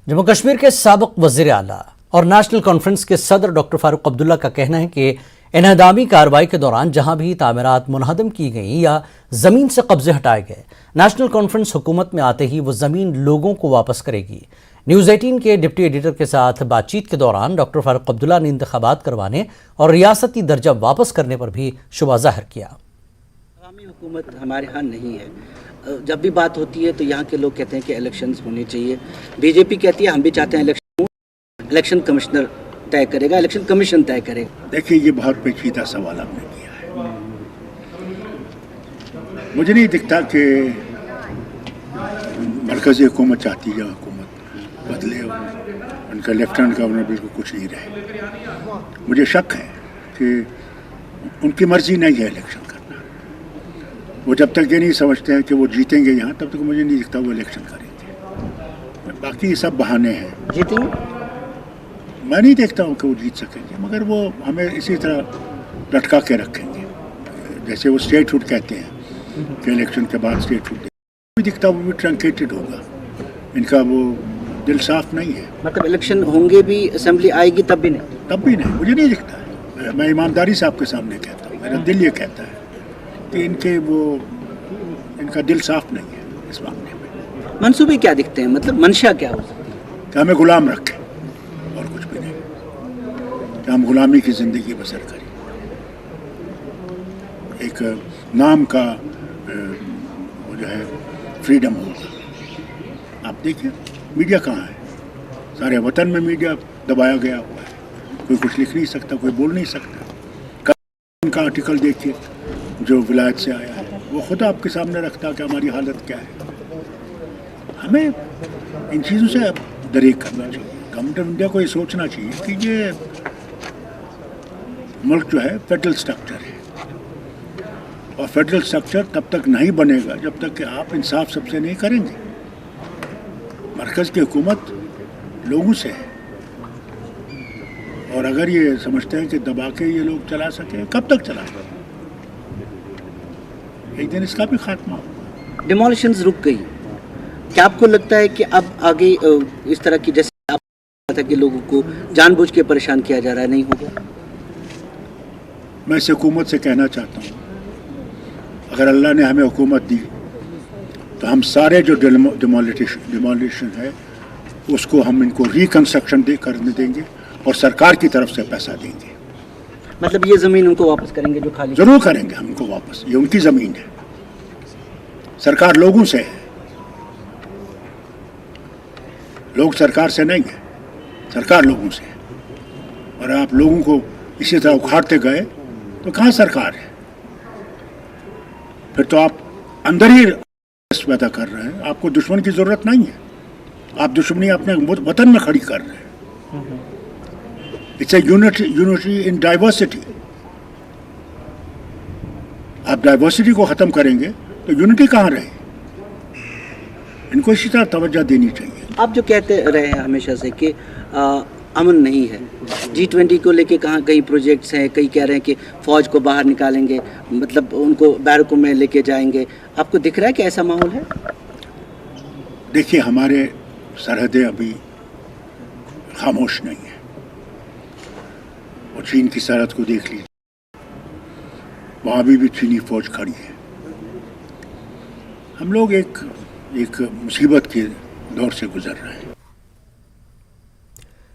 जम्मू कश्मीर के साबिक वज़ीर आला और नेशनल कॉन्फ्रेंस के सदर डॉक्टर फारूक अब्दुल्ला का कहना है कि इन्हदामी कार्रवाई के दौरान जहां भी तामीरात मुनहदम की गई या ज़मीन से कब्जे हटाए गए, नेशनल कॉन्फ्रेंस हुकूमत में आते ही वो ज़मीन लोगों को वापस करेगी। न्यूज़ 18 के डिप्टी एडिटर के साथ बातचीत के दौरान डॉक्टर फारूक अब्दुल्ला ने इंतखाबात करवाने और रियासती दर्जा वापस करने पर भी शुबा ज़ाहिर किया। इस्लामी हुकूमत हमारे यहाँ नहीं है। जब भी बात होती है तो यहाँ के लोग कहते हैं कि इलेक्शंस होने चाहिए। बीजेपी कहती है हम भी चाहते हैं इलेक्शन कमिश्नर तय करेगा, इलेक्शन कमीशन तय करेगा। देखिए, ये बहुत पेचीदा सवाल आपने किया है। मुझे नहीं दिखता कि मरकज़ी हुकूमत चाहती है हुकूमत बदले और उनका लेफ्टिनेंट गवर्नर बिल्कुल कुछ नहीं रहे। मुझे शक है कि उनकी मर्जी नहीं है इलेक्शन करना। वो जब तक ये नहीं समझते हैं कि वो जीतेंगे यहाँ, तब तक मुझे नहीं दिखता वो इलेक्शन करेंगे। बाकी सब बहाने हैं। जीतेंगे? मैं नहीं देखता हूँ कि वो जीत सकेंगे, मगर वो हमें इसी तरह लटका के रखेंगे। जैसे वो स्टेटहुड कहते हैं कि इलेक्शन के बाद स्टेटहुड भी दिखता, वो भी ट्रंकेटेड होगा। इनका वो दिल साफ नहीं है। मतलब इलेक्शन होंगे भी, असेंबली आएगी तब भी नहीं? तब भी नहीं, मुझे नहीं दिखता। मैं ईमानदारी से आपके सामने कहता हूँ, मेरा दिल ये कहता है कि इनका दिल साफ नहीं है इस मामले में। मंसूबे क्या दिखते हैं, मतलब मंशा क्या हो सकती है? कि हमें गुलाम रखें और कुछ भी नहीं, कि हम गुलामी की ज़िंदगी बसर करें। एक नाम का वो जो है फ्रीडम होगा। आप देखिए मीडिया कहाँ है? सारे वतन में मीडिया दबाया गया हुआ है। कोई कुछ लिख नहीं सकता, कोई बोल नहीं सकता। उनका आर्टिकल देखिए जो विलायत से आया है, वो खुद आपके सामने रखता कि हमारी हालत क्या है। हमें इन चीज़ों से दरेक करना चाहिए। गवर्नमेंट ऑफ इंडिया को ये सोचना चाहिए कि ये मुल्क जो है फेडरल स्ट्रक्चर है, और फेडरल स्ट्रक्चर तब तक नहीं बनेगा जब तक कि आप इंसाफ सबसे नहीं करेंगे। मरकज़ की हुकूमत लोगों से है, और अगर ये समझते हैं कि दबा के ये लोग चला सके, कब तक चलाएंगे? एक दिन इसका भी खात्मा होगा। डिमोलिशंस रुक गई, क्या आपको लगता है कि अब आगे इस तरह की, जैसे आप कहा था कि लोगों को जानबूझ के परेशान किया जा रहा है, नहीं होगा? मैं इस हुकूमत से कहना चाहता हूँ, अगर अल्लाह ने हमें हुकूमत दी तो हम सारे जो डिमोलिशन है उसको हम इनको रिकन्स्ट्रक्शन करने देंगे और सरकार की तरफ से पैसा देंगे। मतलब ये ज़मीन उनको वापस करेंगे जो खाली? जरूर करेंगे हम इनको वापस। ये उनकी ज़मीन है, सरकार लोगों से है। लोग सरकार से नहीं है, सरकार लोगों से है। और आप लोगों को इसी तरह उखाड़ते गए तो कहाँ सरकार है? फिर तो आप अंदर ही पैदा कर रहे हैं। आपको दुश्मन की जरूरत नहीं है, आप दुश्मनी अपने वतन में खड़ी कर रहे हैं। It's a unity in diversity. आप डाइवर्सिटी को ख़त्म करेंगे तो यूनिटी कहाँ रहे? इनको इसी तरह तवज्जो देनी चाहिए। आप जो कहते रहे हैं हमेशा से कि अमन नहीं है, G20 को लेके कहाँ कई प्रोजेक्ट्स हैं, कई कह रहे हैं कि फ़ौज को बाहर निकालेंगे, मतलब उनको बैरकों में लेके जाएंगे। आपको दिख रहा है कि ऐसा माहौल है? देखिए, हमारे सरहदें अभी खामोश नहीं है। और चीन की सरहद को देख लीजिए, वहाँ भी चीनी फौज खड़ी है। हम लोग एक मुसीबत के दौर से गुजर रहे हैं।